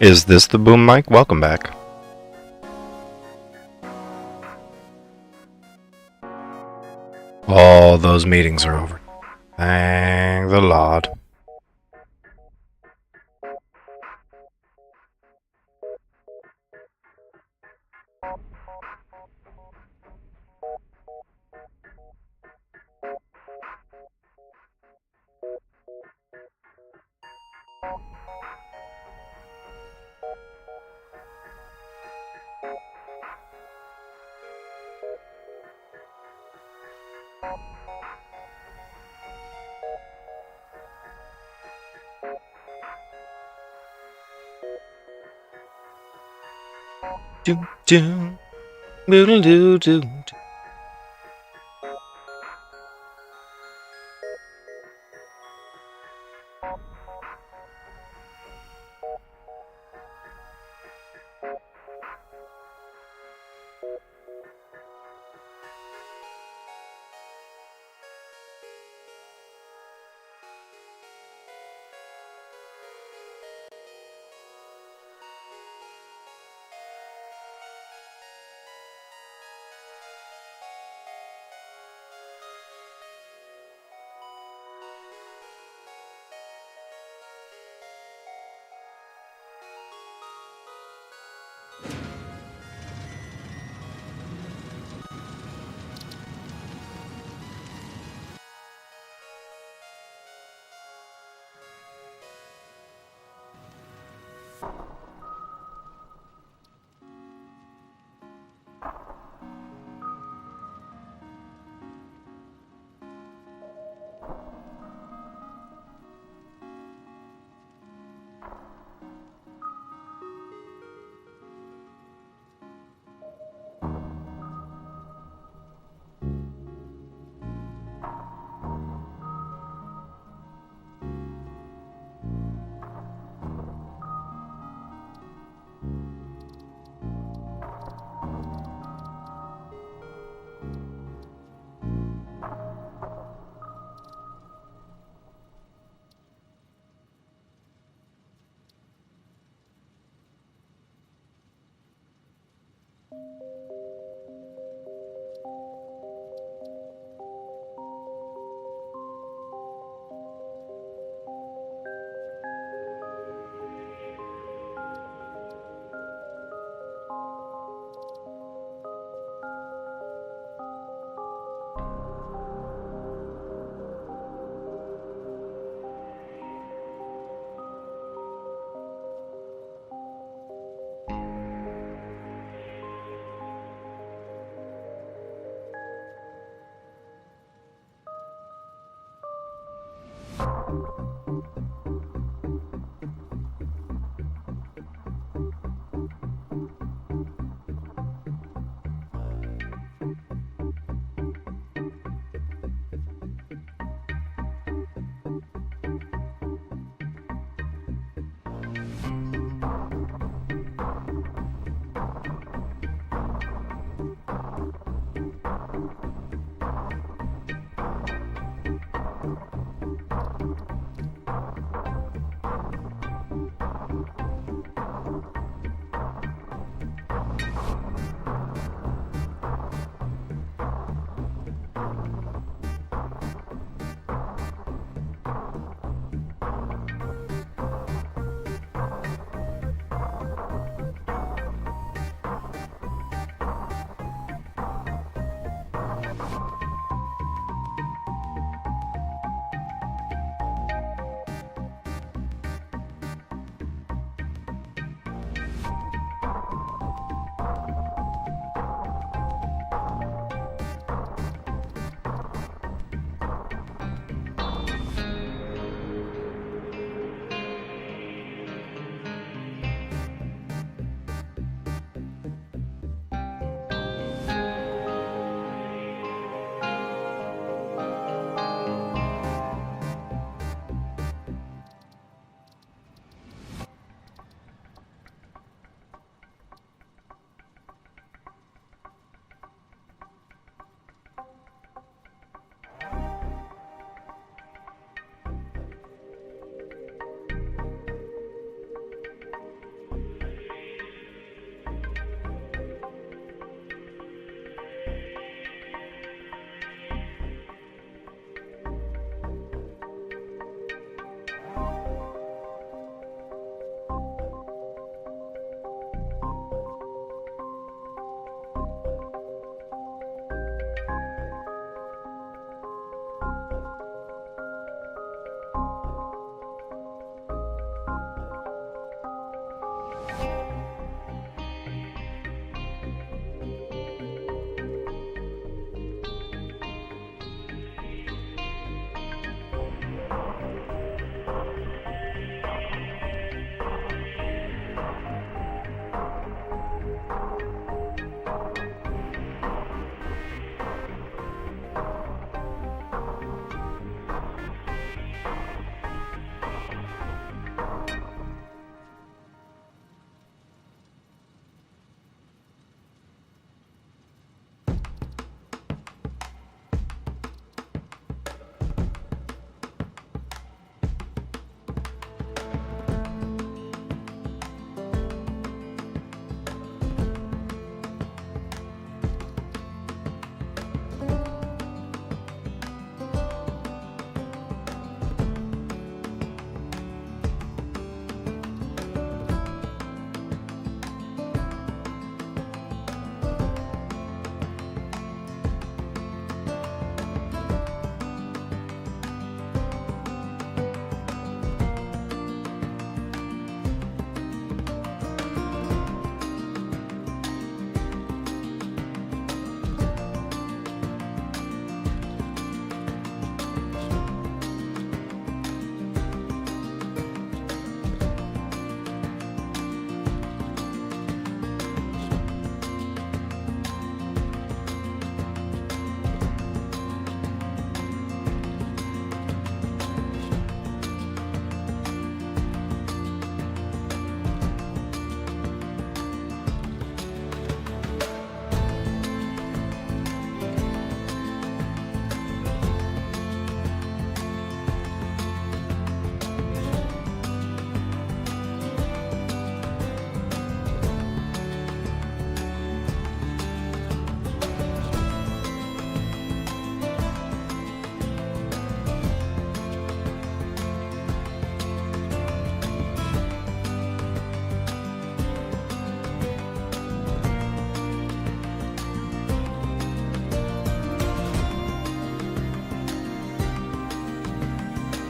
Is this the boom mic? Welcome back. All those meetings are over. Thank the Lord. Do do do do do.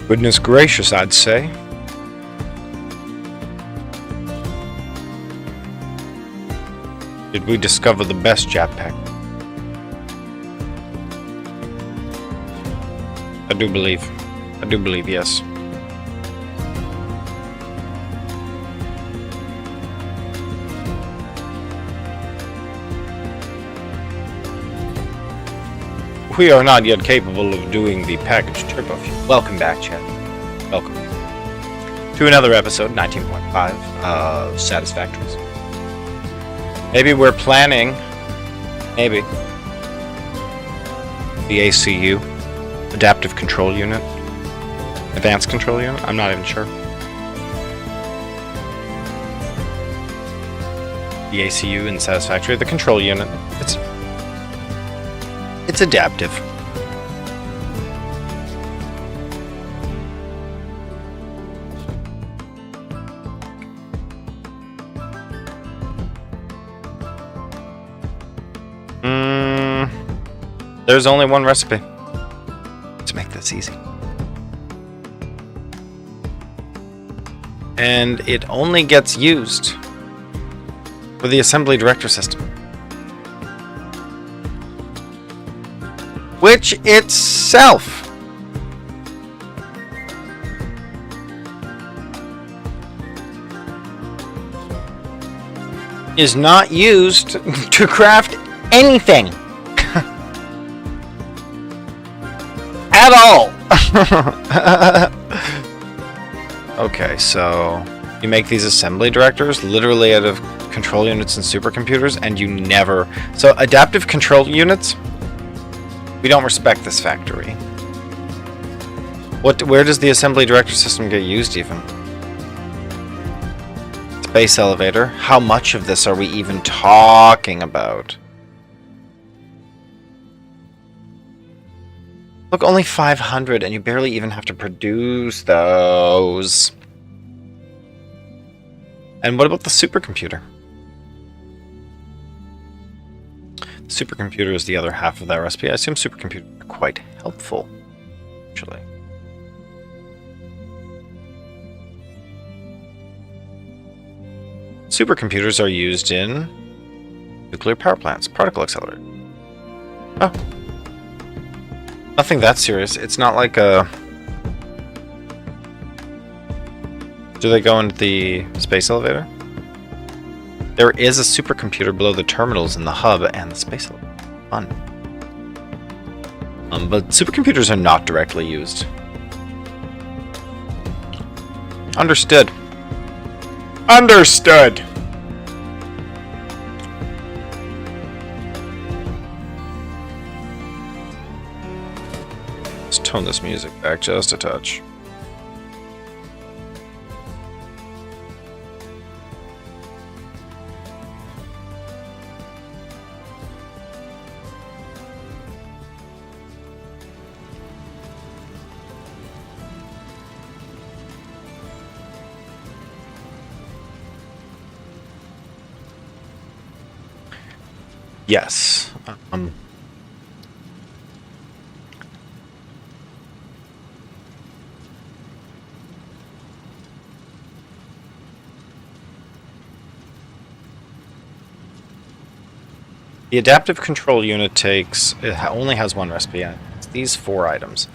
Goodness gracious, I'd say. Did we discover the best jetpack? I do believe, yes. We are not yet capable of doing the packaged turbo fuel. Welcome back, chat. Welcome to another episode, 19.5 of Satisfactories. Maybe we're planning, maybe, the ACU, Adaptive Control Unit, Advanced Control Unit, I'm not even sure. The ACU in Satisfactory, the control unit, it's adaptive. There's only one recipe to make this easy. And it only gets used for the assembly director system, which itself is not used to craft anything at all. Okay, so you make these assembly directors literally out of control units and supercomputers, and you never... So adaptive control units, we don't respect this factory. Where does the assembly director system get used even? Space elevator. How much of this are we even talking about? Look, only 500, and you barely even have to produce those. And what about the supercomputer? The supercomputer is the other half of that recipe. I assume supercomputers are quite helpful, actually. Supercomputers are used in nuclear power plants, particle accelerator. Oh. Nothing that serious. It's not like a... Do they go into the space elevator? There is a supercomputer below the terminals in the hub and the space elevator. Fun. But supercomputers are not directly used. Understood. Understood! Let's tone this music back just a touch. Yes. The adaptive control unit only has one recipe in it. It's these 4 items.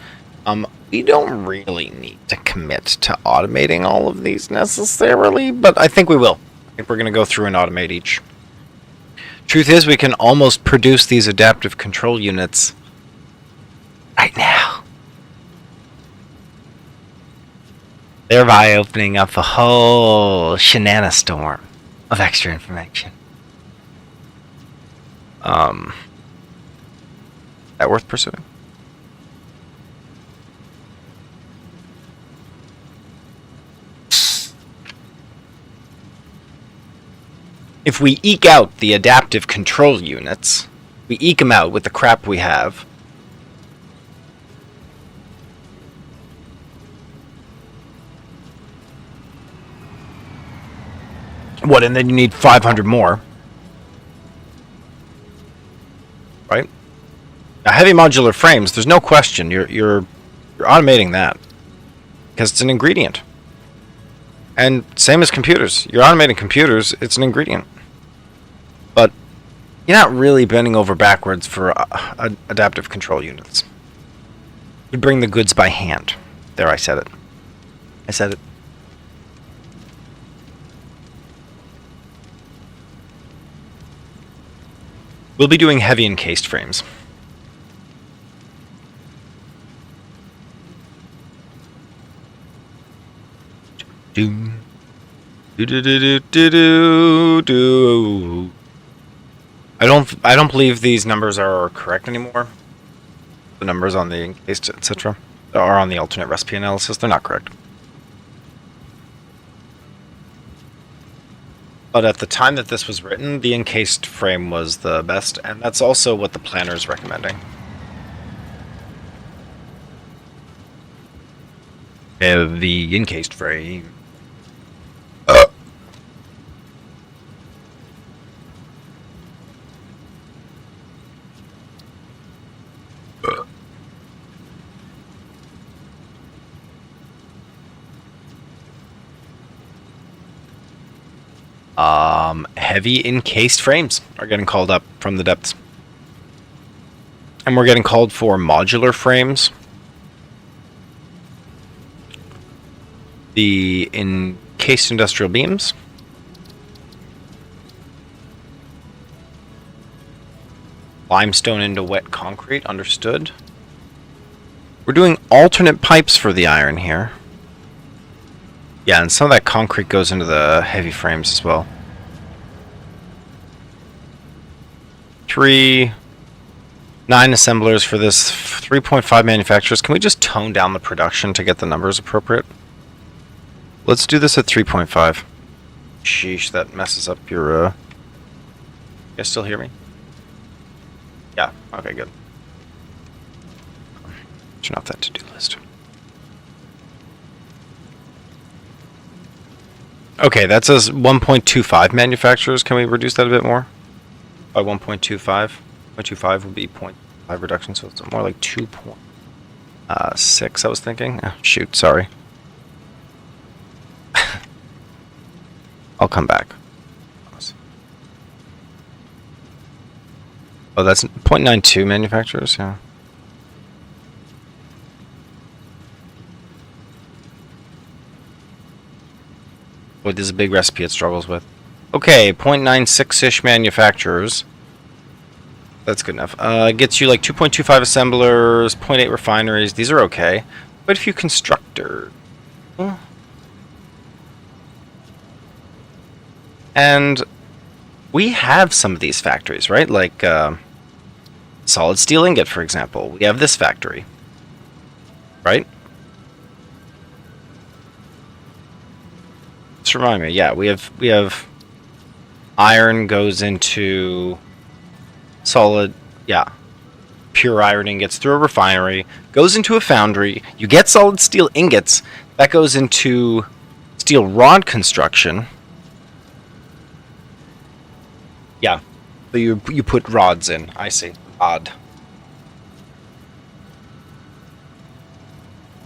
We don't really need to commit to automating all of these necessarily, but I think we will. I think we're going to go through and automate each. Truth is, we can almost produce these adaptive control units right now, thereby opening up a whole shenanigans storm of extra information. That worth pursuing? If we eke out the adaptive control units, we eke them out with the crap we have. What, and then you need 500 more. Right? Now, heavy modular frames, there's no question, you're automating that. because it's an ingredient. And same as computers. You're automating computers, it's an ingredient. But you're not really bending over backwards for adaptive control units. You bring the goods by hand. There, I said it. I said it. We'll be doing heavy encased frames. Do do do do do do. I don't believe these numbers are correct anymore. The numbers on the encased, etc., are on the alternate recipe analysis. They're not correct. But at the time that this was written, the encased frame was the best, and that's also what the planner is recommending. The encased frame. Heavy encased frames are getting called up from the depths. And we're getting called for modular frames. The encased industrial beams. Limestone into wet concrete, understood. We're doing alternate pipes for the iron here. Yeah, and some of that concrete goes into the heavy frames as well. 9 assemblers for this, 3.5 manufacturers. Can we just tone down the production to get the numbers appropriate? Let's do this at 3.5. Sheesh, that messes up your, You guys still hear me? Yeah, okay, good. Turn off that to-do list. Okay, that says 1.25 manufacturers. Can we reduce that a bit more? By 1.25? 0.25 would be 0.5 reduction, so it's more like 2.6, I was thinking. Oh, shoot, sorry. I'll come back. Oh, that's 0.92 manufacturers, yeah. Boy, this is a big recipe it struggles with. Okay, 0.96-ish manufacturers. That's good enough. Gets you like 2.25 assemblers, 0.8 refineries. These are okay. Quite a few constructors. And we have some of these factories, right? Like solid steel ingot, for example. We have this factory, right? Just remind me. Yeah, we have iron goes into solid. Yeah, pure iron ingots through a refinery, goes into a foundry. You get solid steel ingots that goes into steel rod construction. Yeah, so you put rods in. I see. Odd.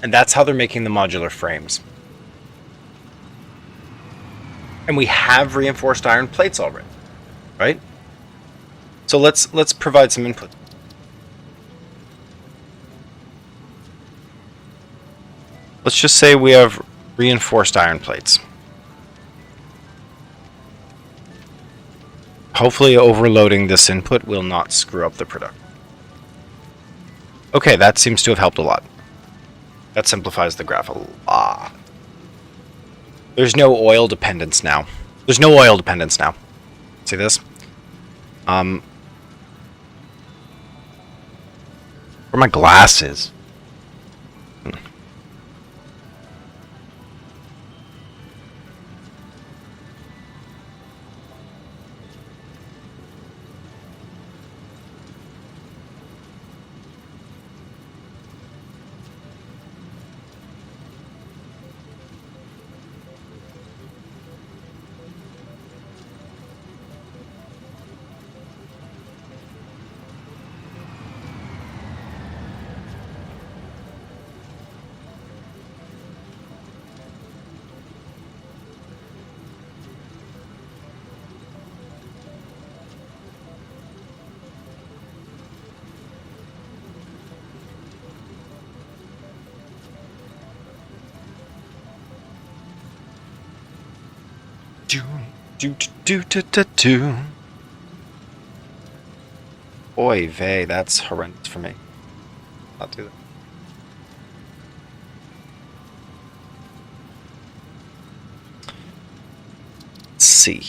And that's how they're making the modular frames. And we have reinforced iron plates already, right? So let's provide some input. Let's just say we have reinforced iron plates. Hopefully overloading this input will not screw up the product. Okay, that seems to have helped a lot. That simplifies the graph a lot. There's no oil dependence now. There's no oil dependence now. See this? Where my glasses? Do, do, do, do, do, do. Oy vey, that's horrendous for me. I'll do that. Let's see.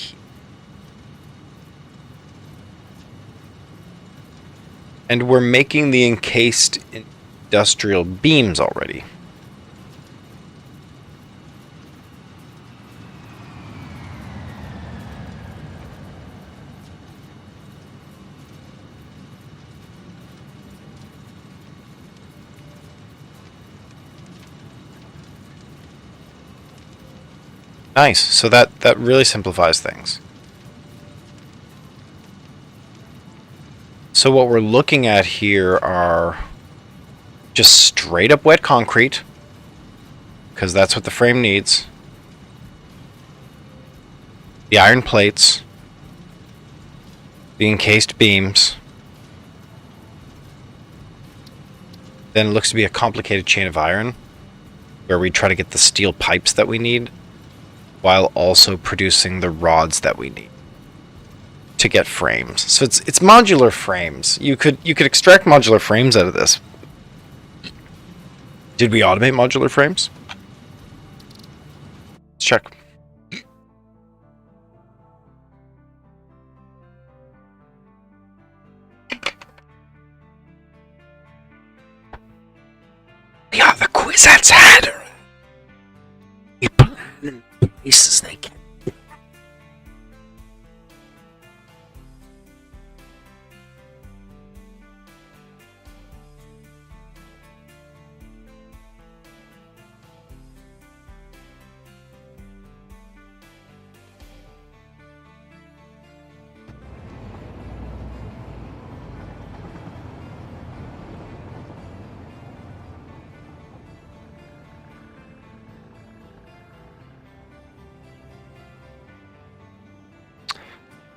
And we're making the encased industrial beams already. Nice. So that really simplifies things. So what we're looking at here are just straight up wet concrete, because that's what the frame needs. The iron plates, the encased beams. Then it looks to be a complicated chain of iron, where we try to get the steel pipes that we need, while also producing the rods that we need to get frames. So it's modular frames. You could extract modular frames out of this. Did we automate modular frames? Let's check. We are the Kwisatz Hatter. We plan in places they can.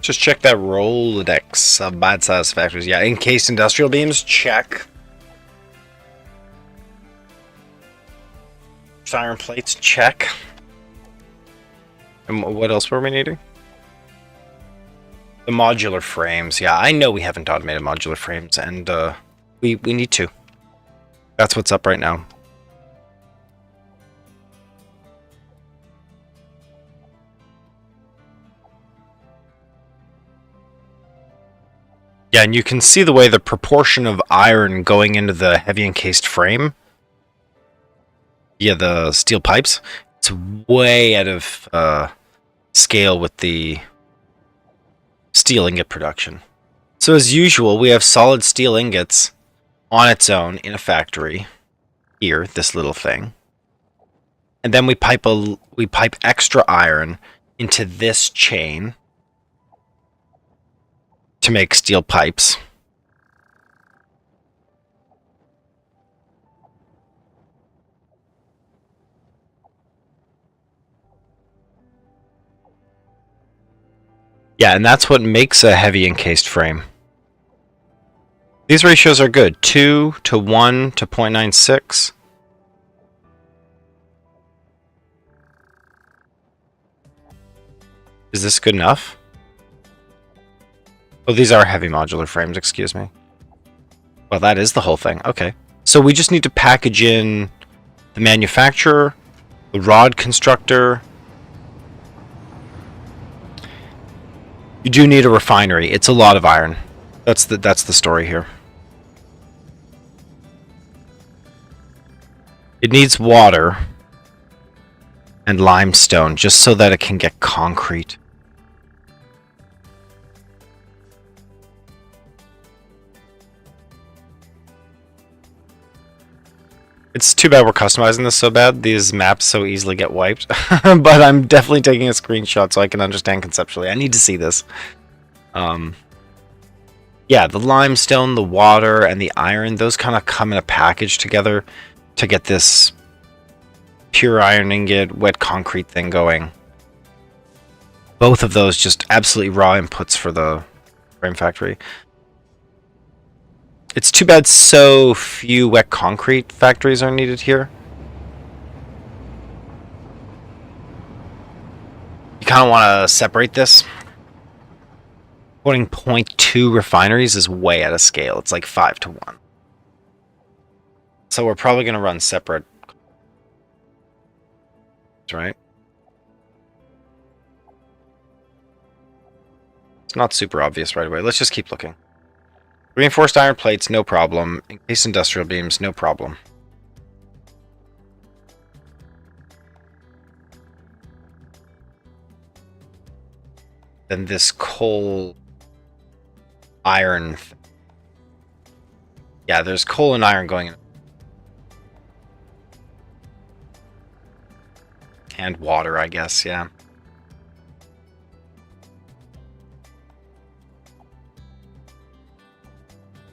Just check that Rolodex of bad satisfactories. Yeah, encased industrial beams, check. Iron plates, check. And what else were we needing? The modular frames. Yeah, I know we haven't automated modular frames, and we need to. That's what's up right now. Yeah, and you can see the way the proportion of iron going into the heavy encased frame. Yeah, the steel pipes. It's way out of scale with the steel ingot production. So as usual, we have solid steel ingots on its own in a factory. Here, this little thing. And then we pipe extra iron into this chain to make steel pipes. Yeah, and that's what makes a heavy encased frame. These ratios are good. 2 to 1 to 0.96. Is this good enough? Oh, these are heavy modular frames, excuse me. Well, that is the whole thing. Okay. So we just need to package in the manufacturer, the rod constructor. You do need a refinery. It's a lot of iron. That's the story here. It needs water and limestone just so that it can get concrete. It's too bad we're customizing this so bad. These maps so easily get wiped. But I'm definitely taking a screenshot so I can understand conceptually. I need to see this. Yeah, the limestone, the water, and the iron, those kind of come in a package together to get this pure iron ingot, wet concrete thing going. Both of those just absolutely raw inputs for the frame factory. It's too bad so few wet concrete factories are needed here. kind of want to separate this. Putting 0.2 refineries is way out of scale. It's like 5 to 1. So we're probably going to run separate. That's right. It's not super obvious right away. Let's just keep looking. Reinforced iron plates, no problem. Encased industrial beams, no problem. Then this coal iron. Yeah, there's coal and iron going in. And water, I guess, yeah.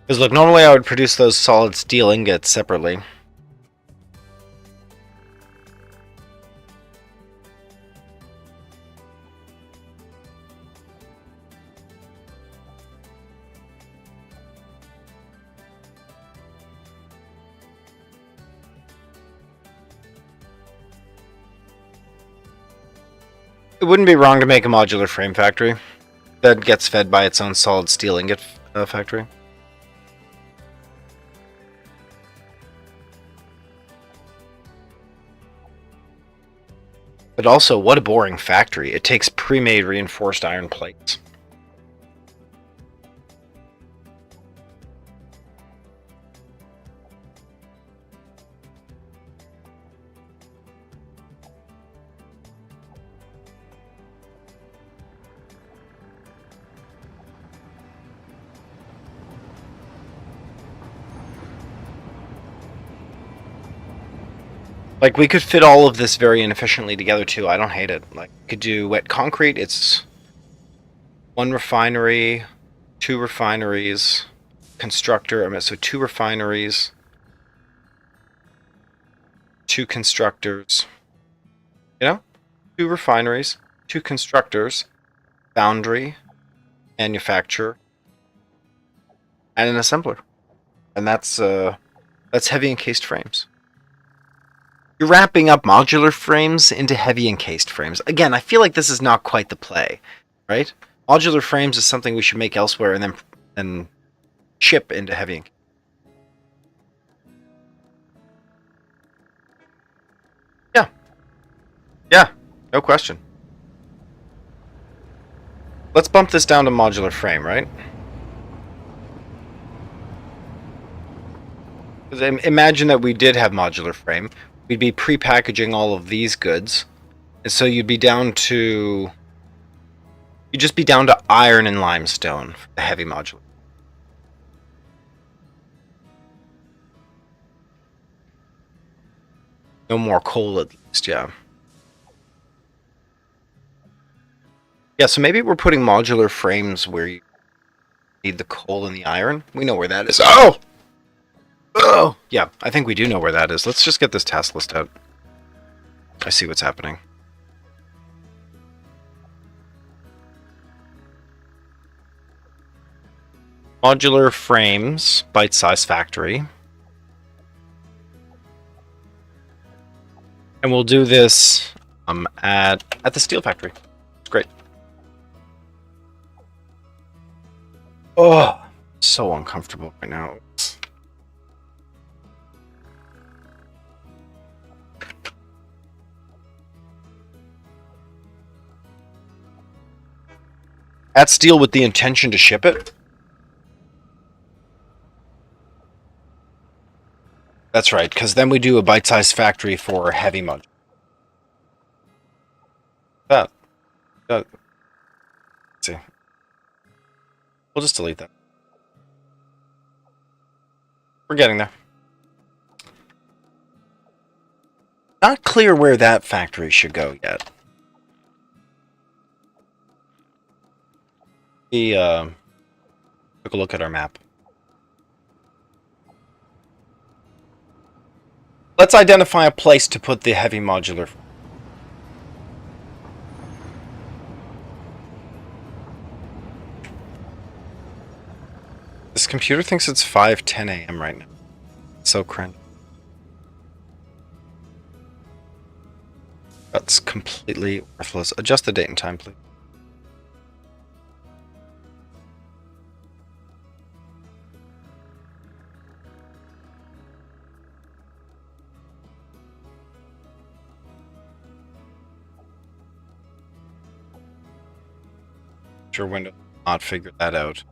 Because look, normally I would produce those solid steel ingots separately. It wouldn't be wrong to make a modular frame factory that gets fed by its own solid steel ingot factory. But also, what a boring factory. It takes pre-made reinforced iron plates. Like, we could fit all of this very inefficiently together, too. I don't hate it. Like, we could do wet concrete. It's 1 refinery, 2 refineries, constructor. I mean, so 2 refineries, 2 constructors. You know? 2 refineries, 2 constructors, foundry, manufacturer, and an assembler. And that's heavy encased frames. You're wrapping up modular frames into heavy encased frames. Again, I feel like this is not quite the play, right? Modular frames is something we should make elsewhere and then ship into heavy encased. Yeah. Yeah, no question. Let's bump this down to modular frame, right? Imagine that we did have modular frame. We'd be pre-packaging all of these goods. And so you'd be down to... You'd just be down to iron and limestone for the heavy modular. No more coal at least, yeah. Yeah, so maybe we're putting modular frames where you need the coal and the iron. We know where that is. Oh! Oh! Yeah, I think we do know where that is. Let's just get this task list out. I see what's happening. Modular frames, bite-sized factory. And we'll do this at the steel factory. It's great. Oh, so uncomfortable right now. At steel with the intention to ship it? That's right, because then we do a bite-sized factory for heavy mud. Let's see. We'll just delete that. We're getting there. Not clear where that factory should go yet. We took a look at our map. Let's identify a place to put the heavy modular. This computer thinks it's 5:10 a.m. right now. It's so cringe. That's completely worthless. Adjust the date and time, please. Sure, Windows not figure that out.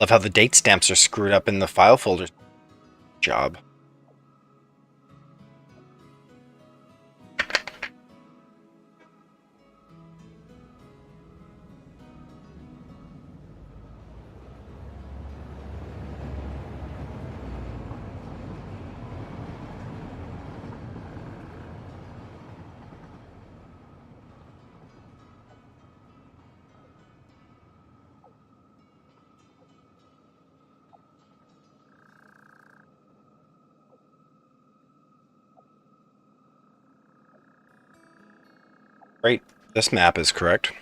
Love how the date stamps are screwed up in the file folder. Job. Great. This map is correct.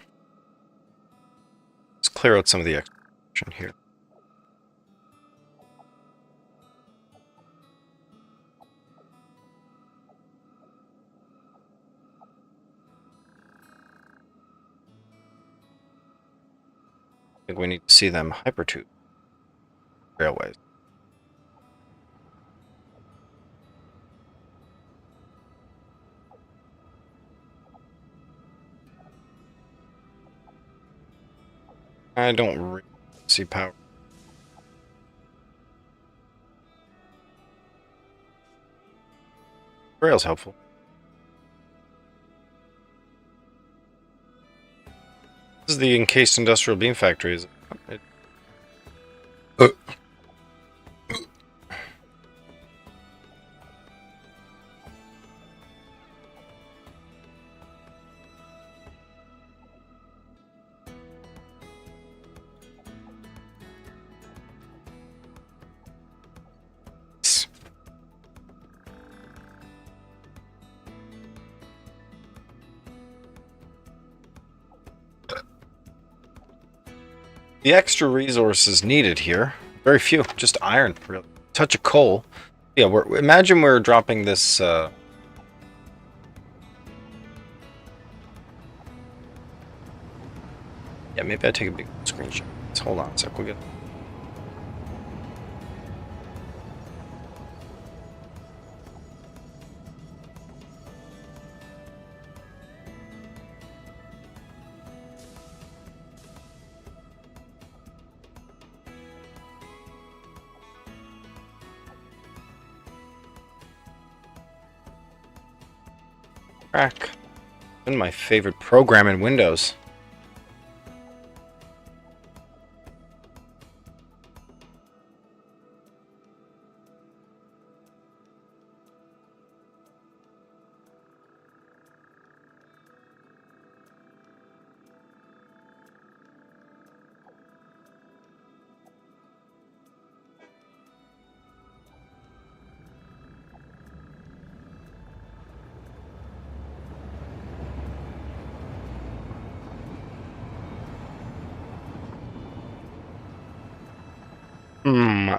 Let's clear out some of the extra here. I think we need to see them hypertube railways. I don't really see power. Rail's helpful. This is the encased industrial beam factory, is it? The extra resources needed here, very few, just iron, really. Touch of coal. Yeah, imagine we're dropping this. Yeah, maybe I take a big screenshot. Let's hold on a sec. We'll get. Crack. Been my favorite program in Windows.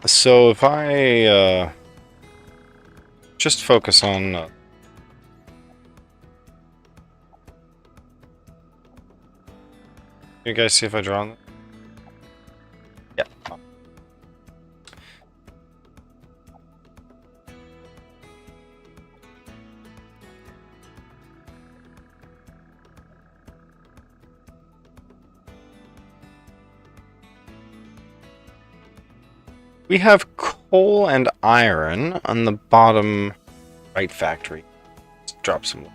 So if I just focus on you guys see if I draw on that? Yeah. We have coal and iron on the bottom right factory. Let's drop some.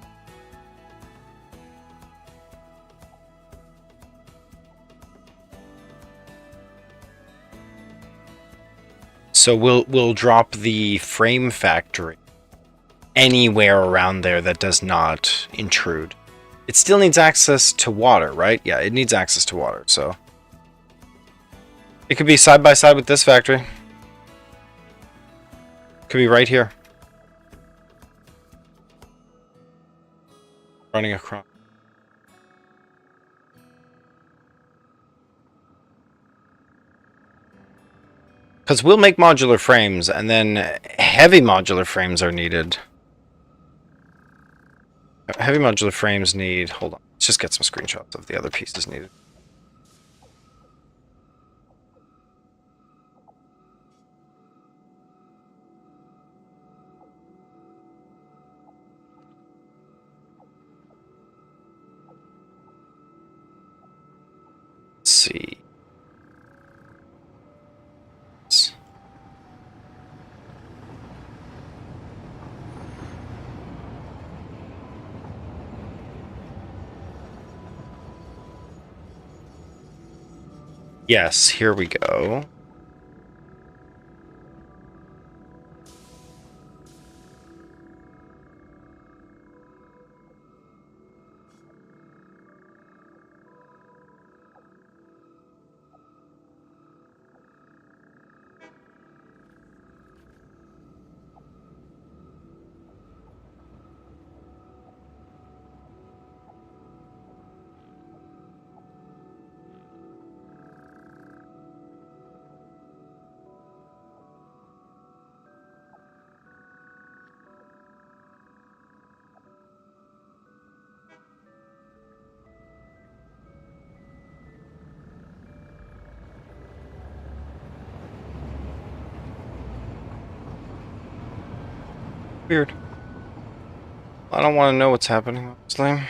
So we'll drop the frame factory anywhere around there that does not intrude. It still needs access to water, right? Yeah, it needs access to water, so it could be side by side with this factory. Could be right here. Running across. Because we'll make modular frames, and then heavy modular frames are needed. Heavy modular frames need... Hold on. Let's just get some screenshots of the other pieces needed. Let's see. Yes, here we go. Weird. I don't want to know what's happening, honestly.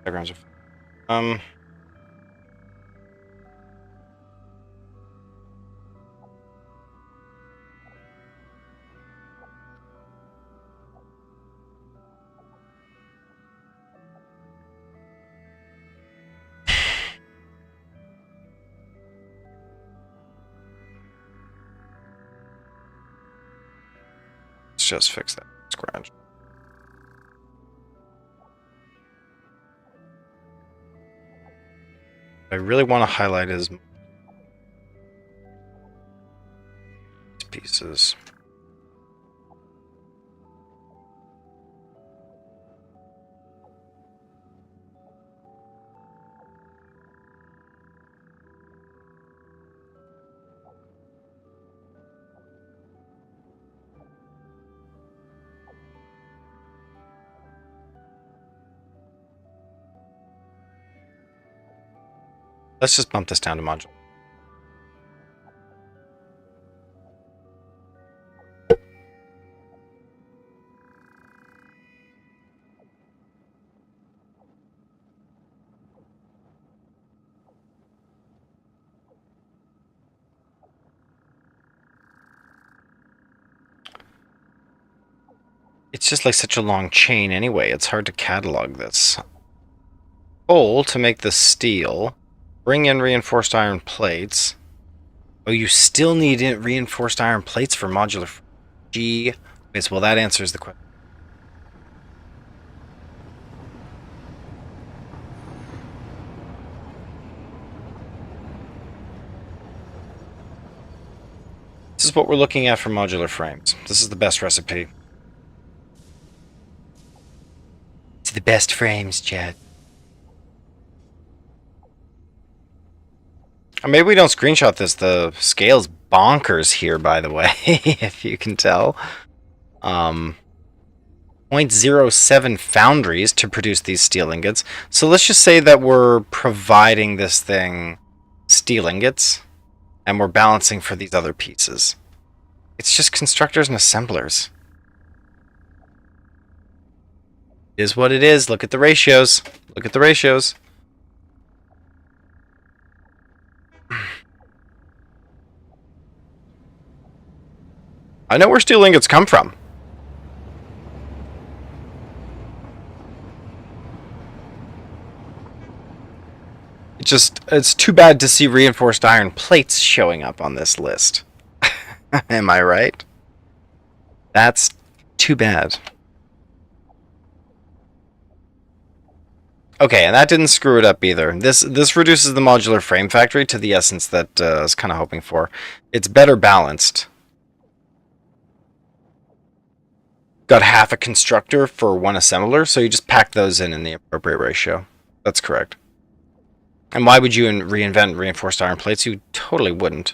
Diagrams are... Let's just fix that scratch. What I really want to highlight is pieces. Let's just bump this down to modular. It's just like such a long chain anyway. It's hard to catalog this. Coal to make the steel. Bring in reinforced iron plates. Oh, you still need reinforced iron plates for modular. Gee. Yes, well, that answers the question. This is what we're looking at for modular frames. This is the best recipe. It's the best frames, Chad. Maybe we don't screenshot this. The scale's bonkers here, by the way, if you can tell. 0.07 foundries to produce these steel ingots. So let's just say that we're providing this thing steel ingots, and we're balancing for these other pieces. It's just constructors and assemblers. It is what it is. Look at the ratios. Look at the ratios. I know where steel ingots come from. It's too bad to see reinforced iron plates showing up on this list. Am I right? That's too bad. Okay, and that didn't screw it up either. This reduces the modular frame factory to the essence that I was kind of hoping for. It's better balanced. Got half a constructor for one assembler, so you just pack those in the appropriate ratio. That's correct. And why would you reinvent reinforced iron plates? You totally wouldn't.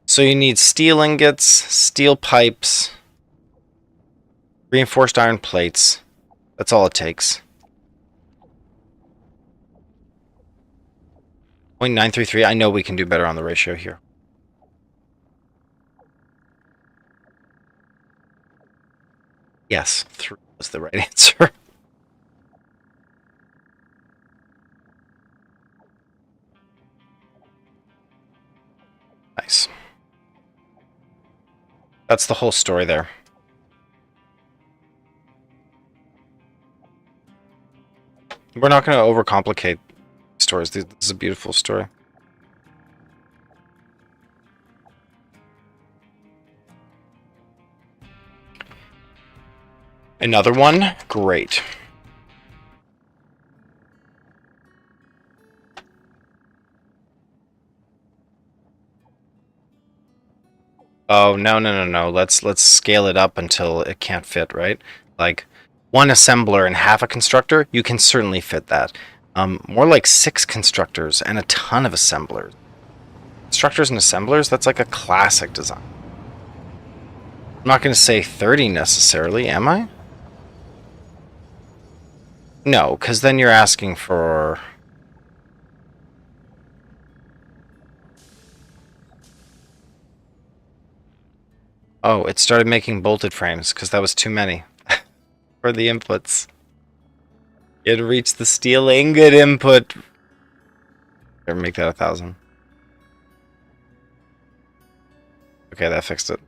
So you need steel ingots, steel pipes, reinforced iron plates. That's all it takes. 0.933. I know we can do better on the ratio here. Yes, 3 was the right answer. Nice. That's the whole story there. We're not going to overcomplicate stories. This is a beautiful story. Another one? Great. Oh, no. Let's scale it up until it can't fit, right? Like, one assembler and half a constructor, you can certainly fit that. More like 6 constructors and a ton of assemblers. Constructors and assemblers, that's like a classic design. I'm not going to say 30 necessarily, am I? No, because then you're asking for... Oh, it started making bolted frames, because that was too many for the inputs. It reached the steel ingot input. Better make that 1,000. Okay, that fixed it.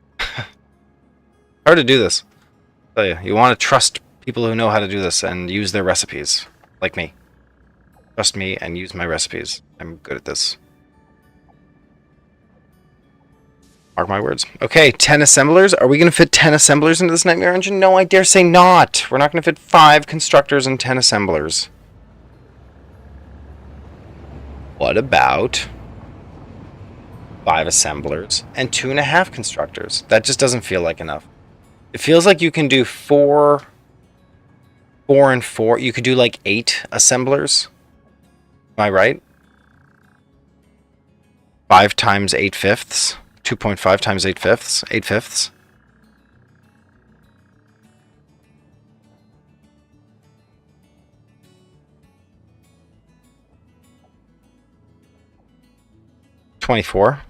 Hard to do this. I'll tell you, you want to trust people who know how to do this and use their recipes, like me. Trust me and use my recipes. I'm good at this. Mark my words. Okay, 10 assemblers. Are we going to fit 10 assemblers into this nightmare engine? No, I dare say not. We're not going to fit 5 constructors and 10 assemblers. What about 5 assemblers and 2.5 constructors? That just doesn't feel like enough. It feels like you can do 4 and 4. You could do like 8 assemblers. Am I right? 5 times 8 fifths. 2.5 times 8 fifths. 8 fifths. $24.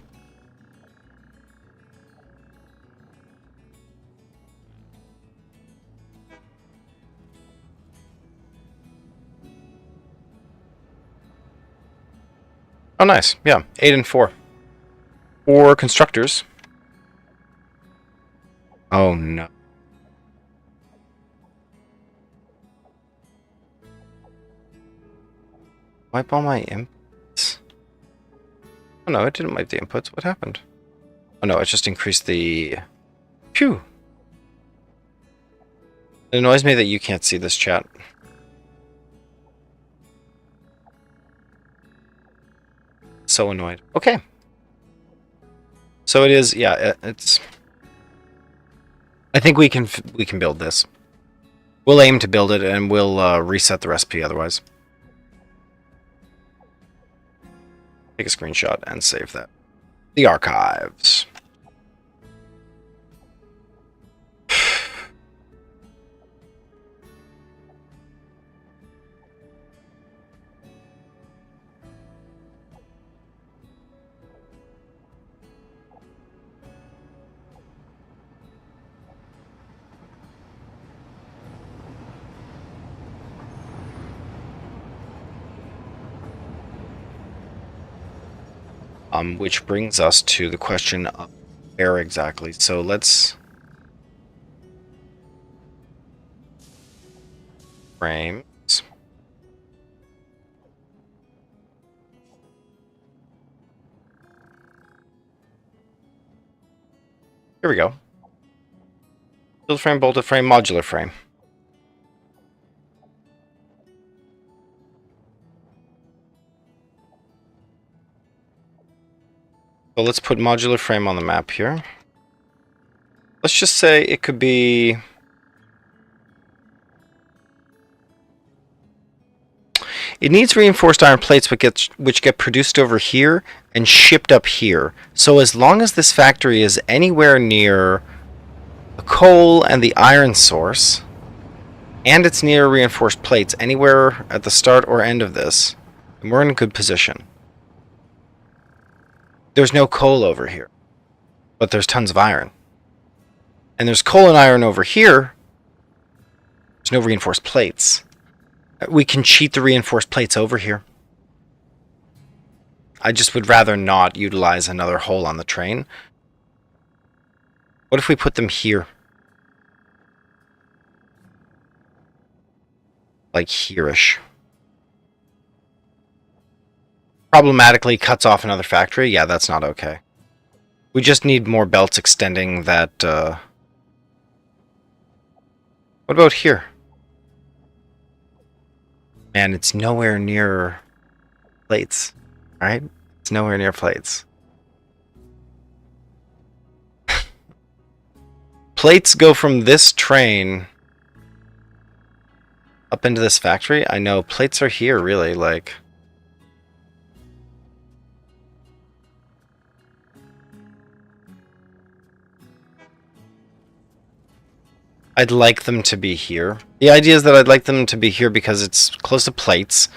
Oh, nice. Yeah, 8 and 4. 4 constructors. Oh, no. Wipe all my inputs. Oh, no, it didn't wipe the inputs. What happened? Oh, no, it just increased the... Phew. It annoys me that you can't see this chat. So annoyed. Okay. So it is, yeah, it's... I think we can build this. We'll aim to build it, and we'll reset the recipe otherwise. Take a screenshot and save that. The archives. Which brings us to the question of where exactly. So let's frames. Here we go. Build frame, bolted frame, modular frame. So let's put modular frame on the map here. Let's just say it could be... It needs reinforced iron plates which get produced over here and shipped up here. So as long as this factory is anywhere near the coal and the iron source, and it's near reinforced plates, anywhere at the start or end of this, we're in a good position. There's no coal over here, but there's tons of iron. And there's coal and iron over here. There's no reinforced plates. We can cheat the reinforced plates over here. I just would rather not utilize another hole on the train. What if we put them here? Like here-ish. Problematically cuts off another factory. Yeah, that's not okay. We just need more belts extending that... What about here? Man, it's nowhere near plates, right? It's nowhere near plates. Plates go from this train up into this factory. I know, plates are here, really, like... I'd like them to be here. The idea is that I'd like them to be here because it's close to plates.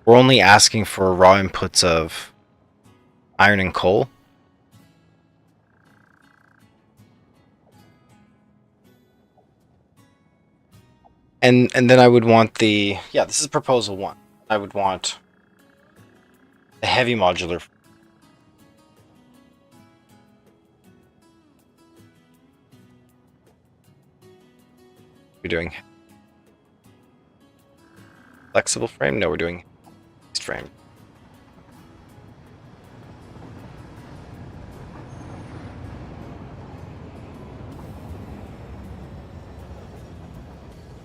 We're only asking for raw inputs of iron and coal. And then I would want the... Yeah, this is proposal 1. I would want the heavy modular... We're doing flexible frame? No, we're doing fixed frame.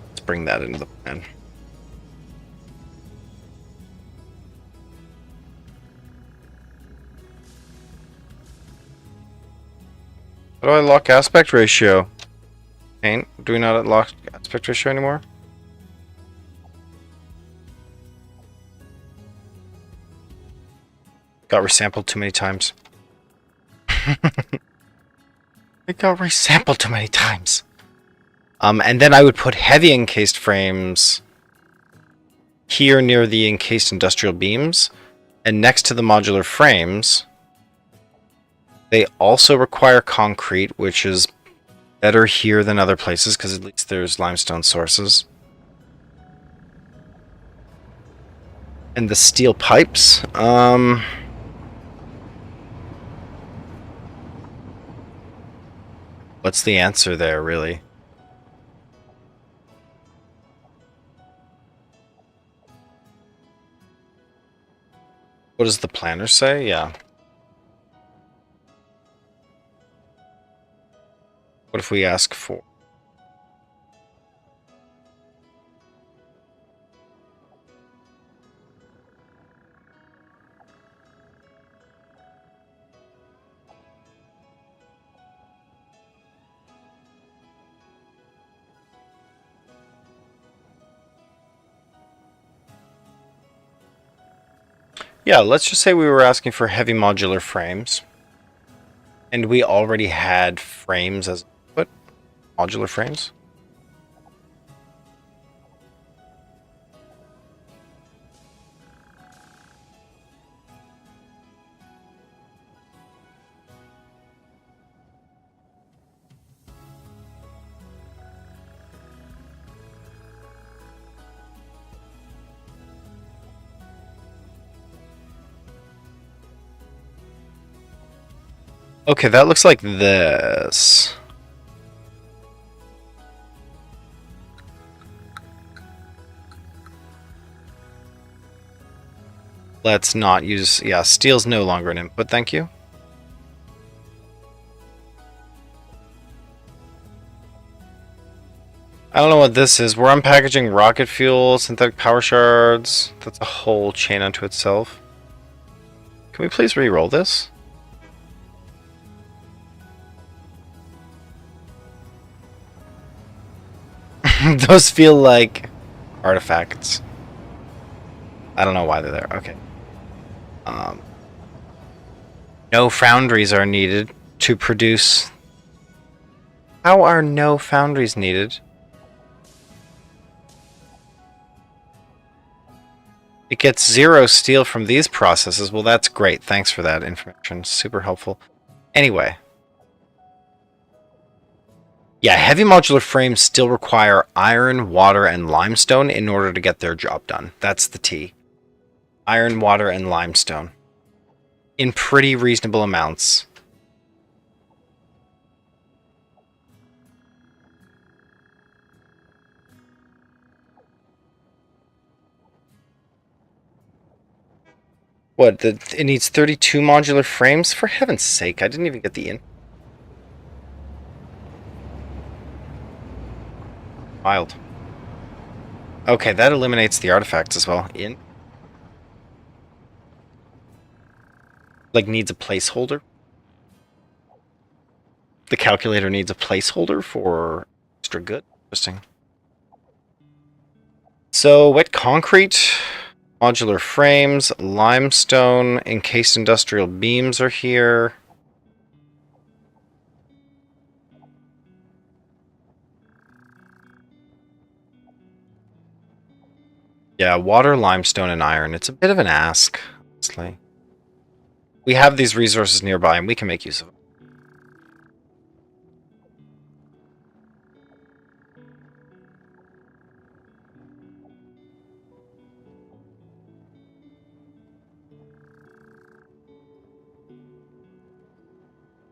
Let's bring that into the plan. How do I lock aspect ratio? Do we not unlock aspect ratio anymore? Got resampled too many times. It got resampled too many times. And then I would put heavy encased frames here near the encased industrial beams, and next to the modular frames. They also require concrete, which is better here than other places, because at least there's limestone sources. And the steel pipes, what's the answer there, really? What does the planner say? Yeah. What if we ask for... Yeah, let's just say we were asking for heavy modular frames. And we already had frames as input. Modular frames. Okay, that looks like this. Let's not use... Yeah, steel's no longer an input, thank you. I don't know what this is. We're unpackaging rocket fuel, synthetic power shards. That's a whole chain unto itself. Can we please re-roll this? Those feel like artifacts. I don't know why they're there. Okay. No foundries are needed to produce. How are no foundries needed? It gets 0 steel from these processes. Well, that's great. Thanks for that information. Super helpful. Anyway. Yeah, heavy modular frames still require iron, water, and limestone in order to get their job done. That's the T. Iron, water, and limestone. In pretty reasonable amounts. What? It needs 32 modular frames? For heaven's sake, I didn't even get the in. Wild. Okay, that eliminates the artifacts as well. In. Like, needs a placeholder. The calculator needs a placeholder for extra good. Interesting. So, wet concrete, modular frames, limestone, encased industrial beams are here. Yeah, water, limestone, and iron. It's a bit of an ask, honestly. We have these resources nearby, and we can make use of them.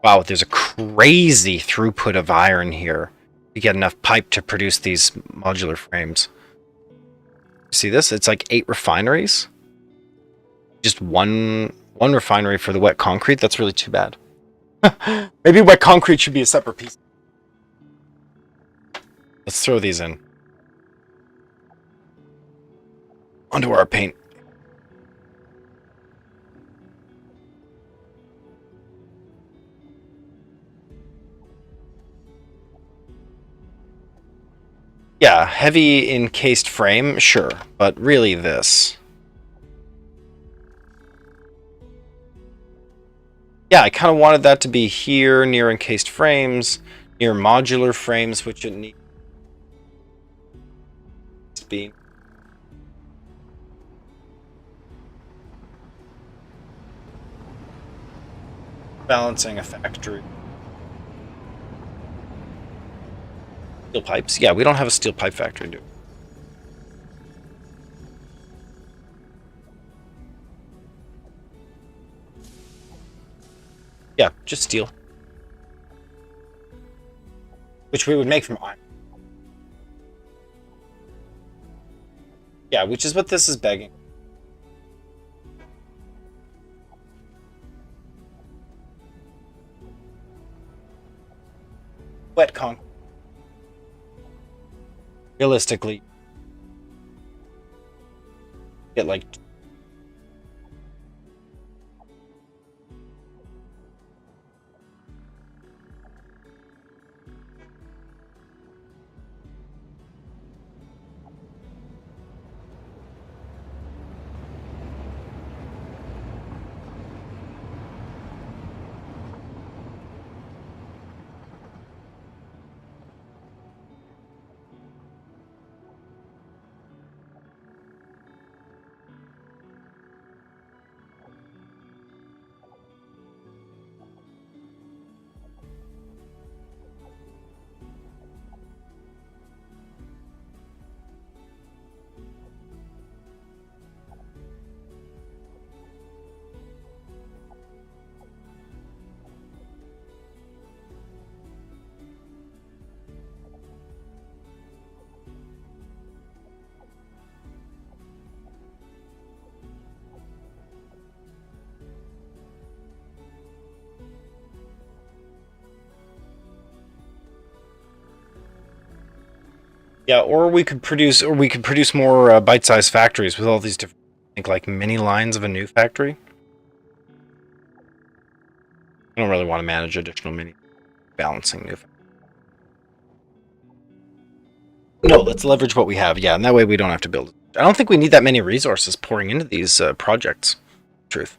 Wow, there's a crazy throughput of iron here to get enough pipe to produce these modular frames. See this? It's like 8 refineries. Just one refinery for the wet concrete. That's really too bad. Maybe wet concrete should be a separate piece. Let's throw these in. Onto our paint. Yeah, heavy encased frame, sure, but really this. Yeah, I kind of wanted that to be here, near encased frames, near modular frames, which it needs to be. Balancing a factory. Steel pipes? Yeah, we don't have a steel pipe factory, do we? Yeah, just steel. Which we would make from iron. Yeah, which is what this is begging. Wet concrete. Realistically, get like yeah, or we could produce more bite-sized factories with all these different, think like mini lines of a new factory. I don't really want to manage additional mini balancing new. No, let's leverage what we have. Yeah, and that way we don't have to build it. I don't think we need that many resources pouring into these projects. Truth.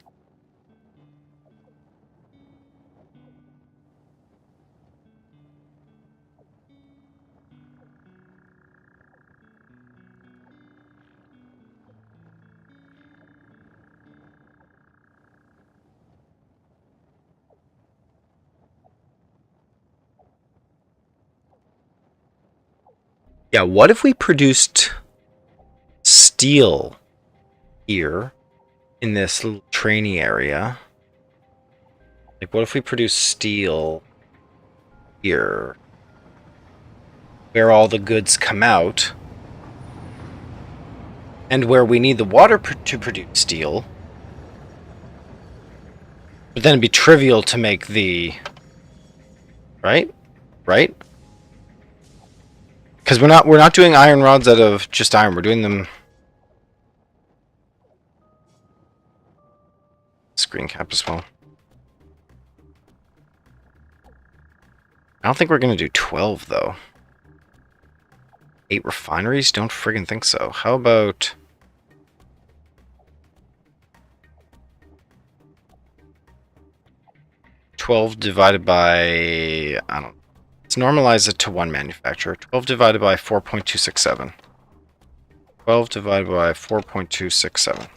Yeah, what if we produced steel here in this little trainee area? Like, what if we produce steel here where all the goods come out and where we need the water to produce steel? But then it'd be trivial to make the... Right? Right? Because we're not doing iron rods out of just iron. We're doing them... Screen cap as well. I don't think we're going to do 12, though. 8 refineries? Don't friggin' think so. How about... 12 divided by... I don't know. Let's normalize it to one manufacturer. 12 divided by 4.267. 12 divided by 4.267.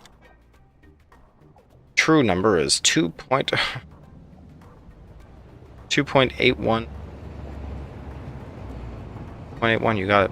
True number is 2.81. 0.81, you got it.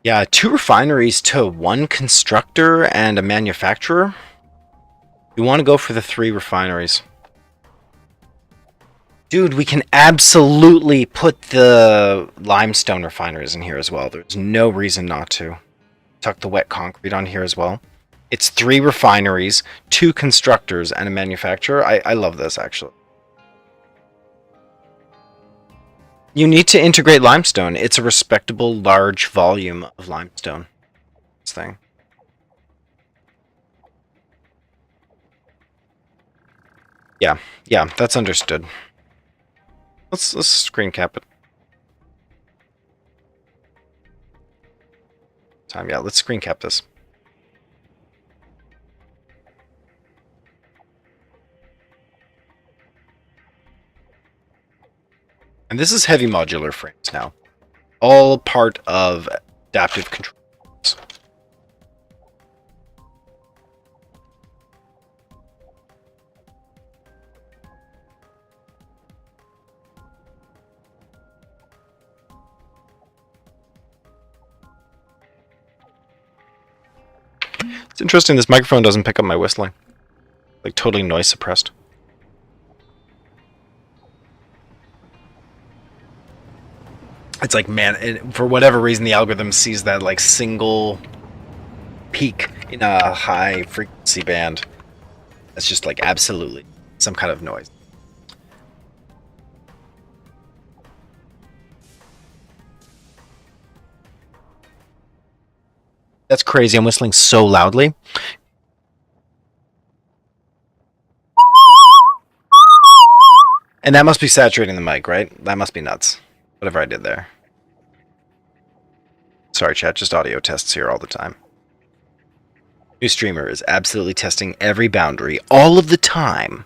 Yeah, 2 refineries to 1 constructor and a manufacturer. You want to go for the 3 refineries. Dude, we can absolutely put the limestone refineries in here as well. There's no reason not to. Tuck the wet concrete on here as well. It's 3 refineries, 2 constructors, and a manufacturer. I love this, actually. You need to integrate limestone. It's a respectable, large volume of limestone. This thing. Yeah, that's understood. Let's screen cap it. Yeah, let's screen cap this. And this is heavy modular frames now. All part of adaptive controls. It's interesting this microphone doesn't pick up my whistling. Like totally noise suppressed. It's like, man, for whatever reason, the algorithm sees that like single peak in a high frequency band. That's just like absolutely some kind of noise. That's crazy. I'm whistling so loudly. And that must be saturating the mic, right? That must be nuts. Whatever I did there. Sorry, chat, just audio tests here all the time. New streamer is absolutely testing every boundary all of the time.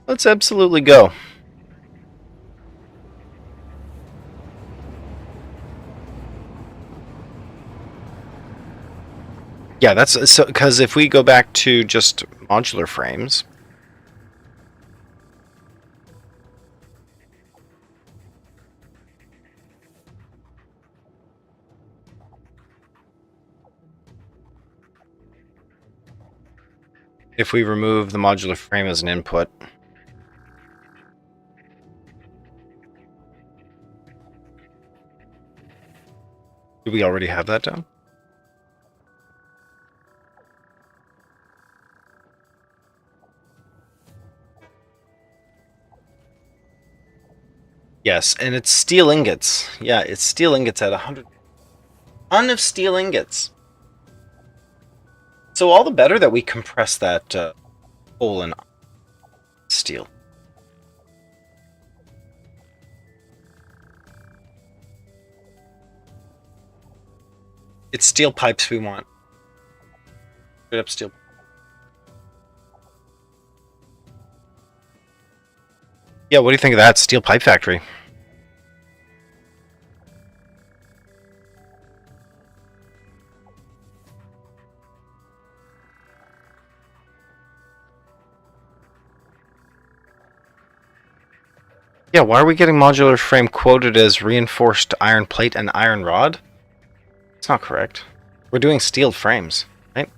Let's absolutely go. Yeah, that's so because if we go back to just modular frames, if we remove the modular frame as an input, Do we already have that done? Yes, and it's steel ingots. Yeah, it's steel ingots at 100. Ton of steel ingots. So all the better that we compress that coal and steel. It's steel pipes we want. Straight up steel. Yeah, what do you think of that? Steel pipe factory. Yeah, why are we getting modular frame quoted as reinforced iron plate and iron rod? It's not correct. We're doing steel frames, right?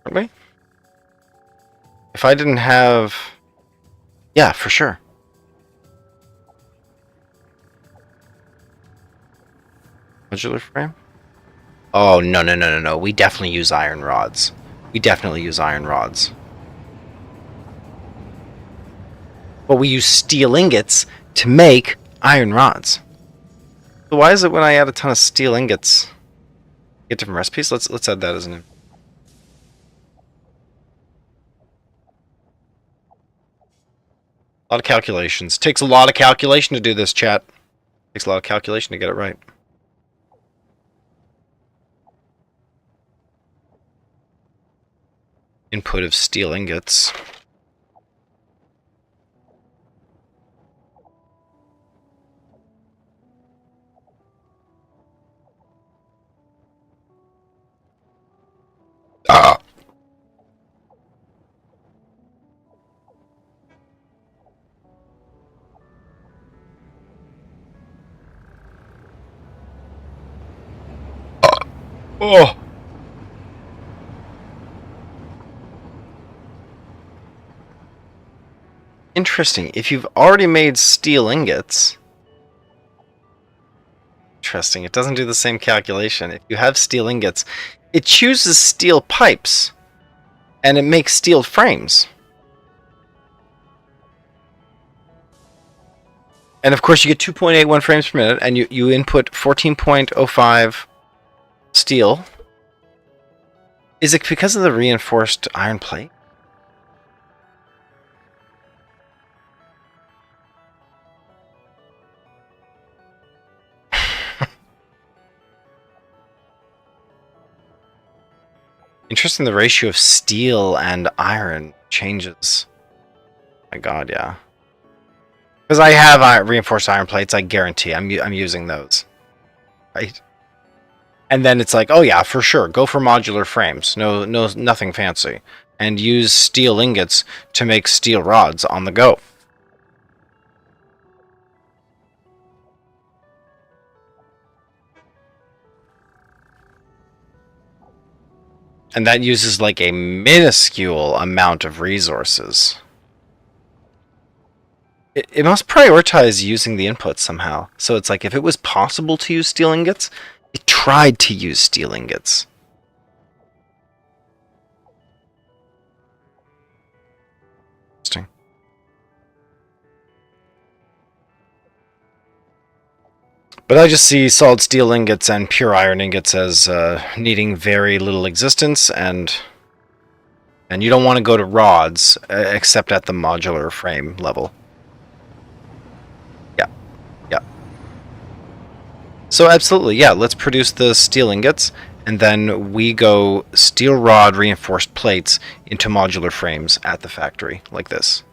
Aren't we? If I didn't have... Yeah, for sure. Modular frame? Oh, no. We definitely use iron rods. We definitely use iron rods. But we use steel ingots to make iron rods. So why is it when I add a ton of steel ingots, get different recipes? Let's add that as an... A lot of calculations. Takes a lot of calculation to do this, chat. Takes a lot of calculation to get it right. Input of steel ingots. Ah. Oh. Interesting. If you've already made steel ingots... Interesting. It doesn't do the same calculation. If you have steel ingots, it chooses steel pipes, and it makes steel frames. And of course, you get 2.81 frames per minute, and you input 14.05 steel. Is it because of the reinforced iron plate? Interesting, the ratio of steel and iron changes. My God, yeah. Because I have reinforced iron plates, I guarantee I'm using those, right? And then it's like, oh yeah, for sure, go for modular frames. Nothing fancy, and use steel ingots to make steel rods on the go. And that uses like a minuscule amount of resources. It must prioritize using the inputs somehow. So it's like if it was possible to use steel ingots, it tried to use steel ingots. Interesting. But I just see solid steel ingots and pure iron ingots as needing very little existence, and you don't want to go to rods except at the modular frame level. Yeah. So absolutely, yeah, let's produce the steel ingots, and then we go steel rod reinforced plates into modular frames at the factory, like this.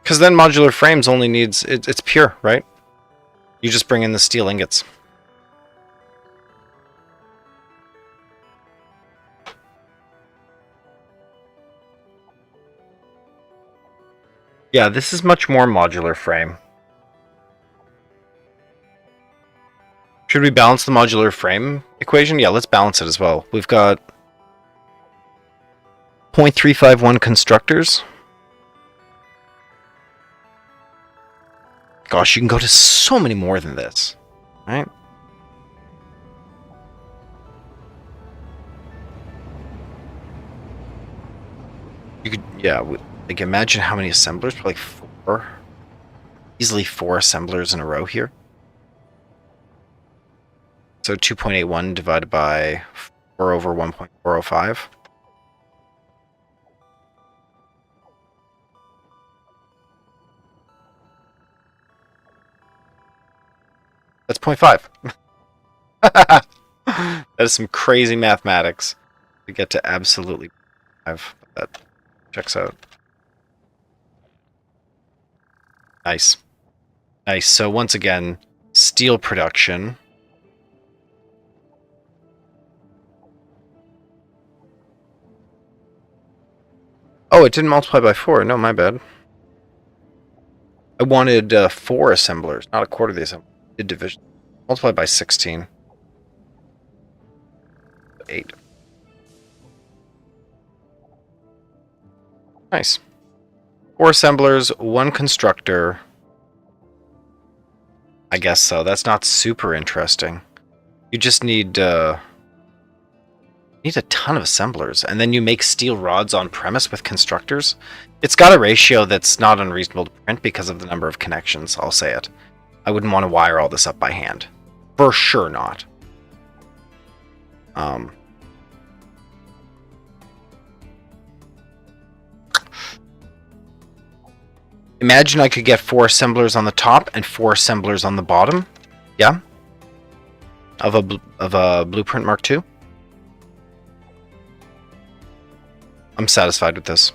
Because then modular frames only needs... It's pure, right? You just bring in the steel ingots. Yeah, this is much more modular frame. Should we balance the modular frame equation? Yeah, let's balance it as well. We've got 0.351 constructors. Gosh, you can go to so many more than this, right? You could, yeah, like imagine how many assemblers, probably 4. Easily 4 assemblers in a row here. So 2.81 divided by 4 over 1.405. That's 0.5. That is some crazy mathematics to get to absolutely 5. That checks out. Nice. Nice. So once again, steel production. Oh, it didn't multiply by 4. No, my bad. I wanted 4 assemblers, not a quarter of the assembler. Did division. Multiply by 16. 8. Nice. 4 assemblers, 1 constructor. I guess so. That's not super interesting. You just need a ton of assemblers, and then you make steel rods on premise with constructors. It's got a ratio that's not unreasonable to print because of the number of connections, I'll say it. I wouldn't want to wire all this up by hand. For sure not. Imagine I could get 4 assemblers on the top and 4 assemblers on the bottom. Yeah? Of a Blueprint Mark II. I'm satisfied with this.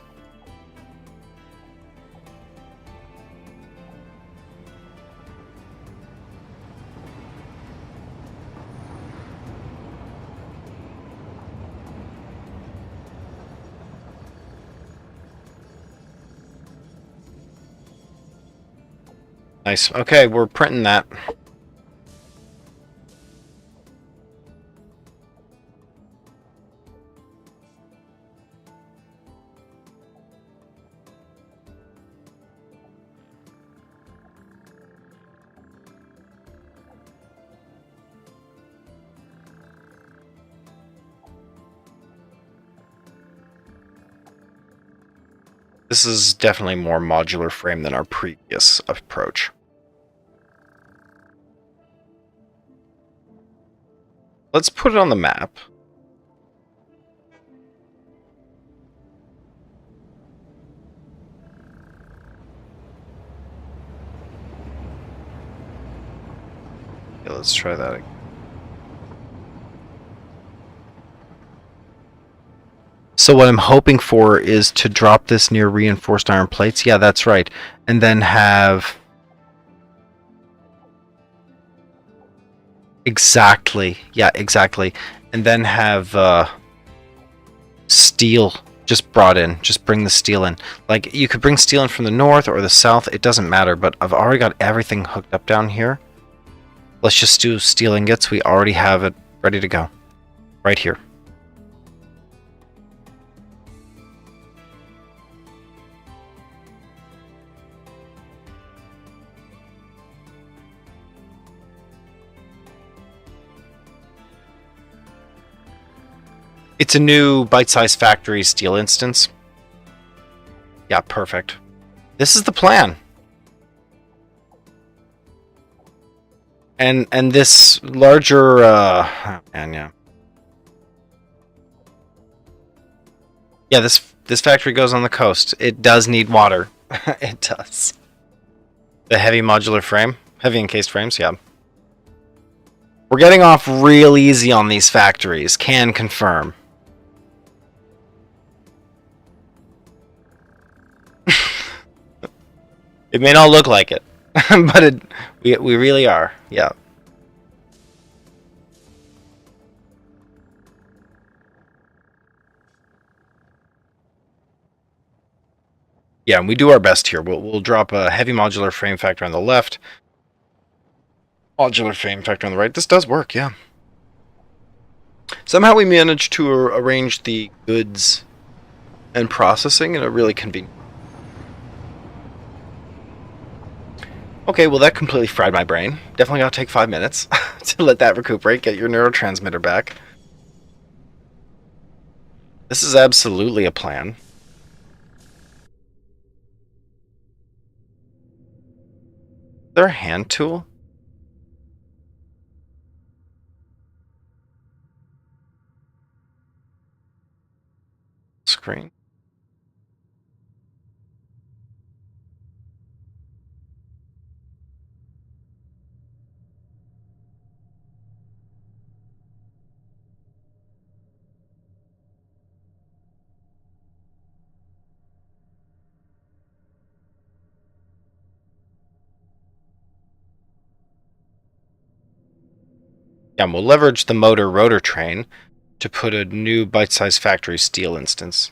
Nice. Okay, we're printing that. This is definitely more modular frame than our previous approach. Let's put it on the map. Okay, let's try that again. So what I'm hoping for is to drop this near reinforced iron plates. Yeah, that's right. And then have... Exactly. Yeah, exactly. And then have steel just brought in. Just bring the steel in. Like, you could bring steel in from the north or the south. It doesn't matter, but I've already got everything hooked up down here. Let's just do steel ingots. We already have it ready to go. Right here. It's a new bite-sized factory steel instance. Yeah, perfect. This is the plan. And this larger and yeah. Yeah, this factory goes on the coast. It does need water. It does. The heavy modular frame, heavy encased frames, yeah. We're getting off real easy on these factories, can confirm. It may not look like it, but we really are, yeah. Yeah, and we do our best here. We'll drop a heavy modular frame factor on the left, modular frame factor on the right. This does work, yeah. Somehow we managed to arrange the goods and processing in a really convenient. Okay, well that completely fried my brain. Definitely gotta take 5 minutes to let that recuperate, get your neurotransmitter back. This is absolutely a plan. Is there a hand tool? Screen? Yeah, we'll leverage the motor rotor train to put a new bite-sized factory steel instance.